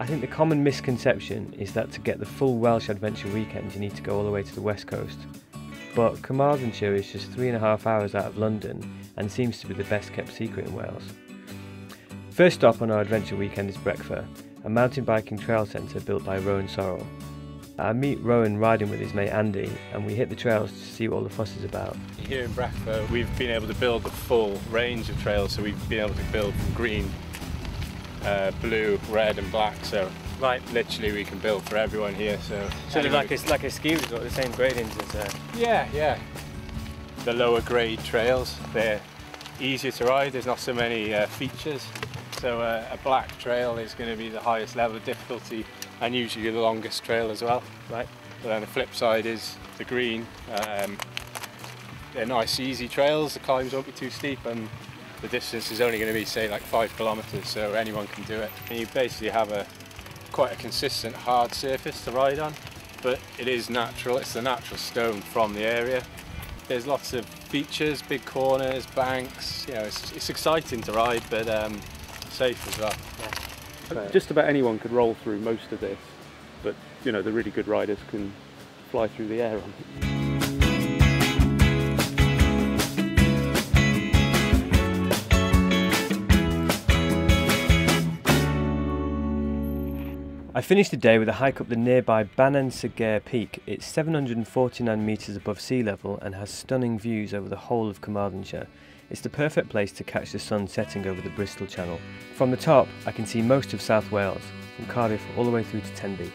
I think the common misconception is that to get the full Welsh adventure weekend you need to go all the way to the west coast. But Carmarthenshire is just 3.5 hours out of London and seems to be the best kept secret in Wales. First stop on our adventure weekend is Breckfast, a mountain biking trail centre built by Rowan Sorrell. I meet Rowan riding with his mate Andy and we hit the trails to see what all the fuss is about. Here in Breckfast we've been able to build the full range of trails, so we've been able to build from green, blue, red and black, so literally we can build for everyone here. So sort of like a ski resort, the same gradings as yeah. The lower grade trails, they're easier to ride, there's not so many features. So a black trail is going to be the highest level of difficulty and usually the longest trail as well. Right. But then the flip side is the green. They're nice easy trails, the climbs won't be too steep and the distance is only going to be say like 5 kilometres, so anyone can do it. And you basically have quite a consistent hard surface to ride on, but it is natural, it's the natural stone from the area. There's lots of features, big corners, banks, you know, it's exciting to ride, but safe as well. Yeah. Just about anyone could roll through most of this, but you know, the really good riders can fly through the air on it. I finished the day with a hike up the nearby Carmarthenshire peak. It's 749 metres above sea level and has stunning views over the whole of Carmarthenshire. It's the perfect place to catch the sun setting over the Bristol Channel. From the top, I can see most of South Wales, from Cardiff all the way through to Tenby.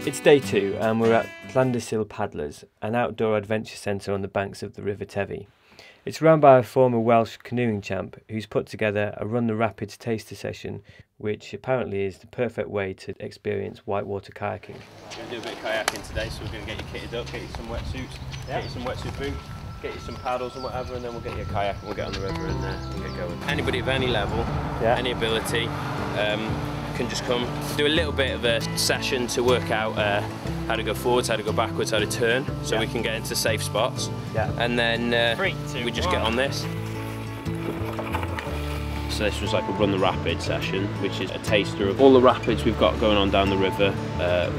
It's day 2 and we're at Carmarthenshire Paddlers, an outdoor adventure centre on the banks of the River Tevy. It's run by a former Welsh canoeing champ who's put together a Run the Rapids taster session, which apparently is the perfect way to experience whitewater kayaking. We're going to do a bit of kayaking today, so we're going to get you kitted up, get you some wetsuits, get you some wetsuit boots, get you some paddles and whatever, and then we'll get you a kayak and we'll get on the river and get going. Anybody of any level, any ability, can just come do a little bit of a session to work out how to go forwards, how to go backwards, how to turn, so we can get into safe spots. And then we just get on this. So this was like a Run the Rapids session, which is a taster of all the rapids we've got going on down the river,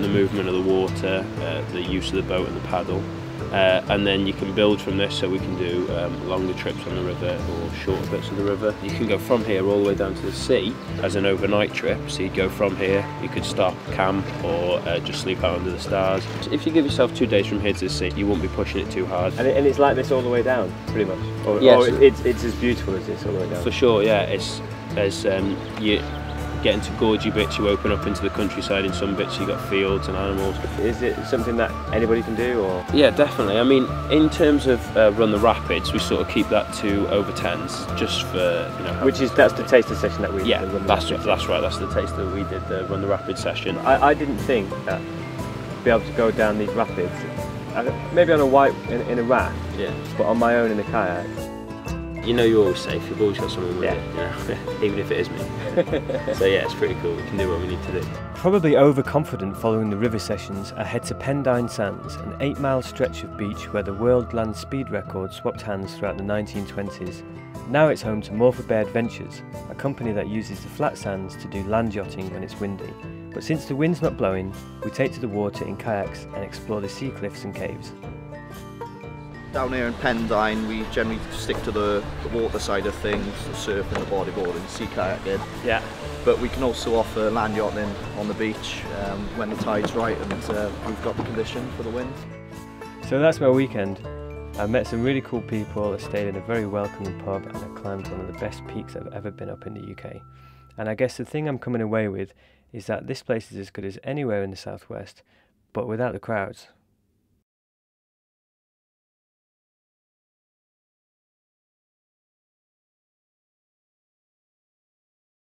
the movement of the water, the use of the boat and the paddle. And then you can build from this, so we can do longer trips on the river or shorter bits of the river. You can go from here all the way down to the sea as an overnight trip, so you'd go from here, you could stop, camp or just sleep out under the stars. If you give yourself 2 days from here to the sea, you won't be pushing it too hard. And it's like this all the way down, pretty much? Or it's as beautiful as this all the way down? For sure, yeah. You get into gorgy bits, you open up into the countryside. In some bits you got fields and animals. Is it something that anybody can do, or? Yeah, definitely. I mean, in terms of Run the Rapids, we sort of keep that to over 10s, just for, you know. That's the taster session that we did. Yeah, that's right. That's the taster we did, the Run the Rapids session. I didn't think that be able to go down these rapids, maybe on in a raft, but on my own in a kayak. You know you're always safe, you've always got someone with you know, even if it is me. So yeah, it's pretty cool, we can do what we need to do. Probably overconfident following the river sessions, I head to Pendine Sands, an 8-mile stretch of beach where the world land speed record swapped hands throughout the 1920s. Now it's home to Morpher Bay Adventures, a company that uses the flat sands to do land yachting when it's windy. But since the wind's not blowing, we take to the water in kayaks and explore the sea cliffs and caves. Down here in Pendine, we generally stick to the water side of things, the surfing, the bodyboarding, sea kayaking. Yeah. But we can also offer land yachting on the beach when the tide's right and we've got the condition for the wind. So that's my weekend. I met some really cool people, I stayed in a very welcoming pub and I climbed one of the best peaks I've ever been up in the UK. And I guess the thing I'm coming away with is that this place is as good as anywhere in the southwest, but without the crowds.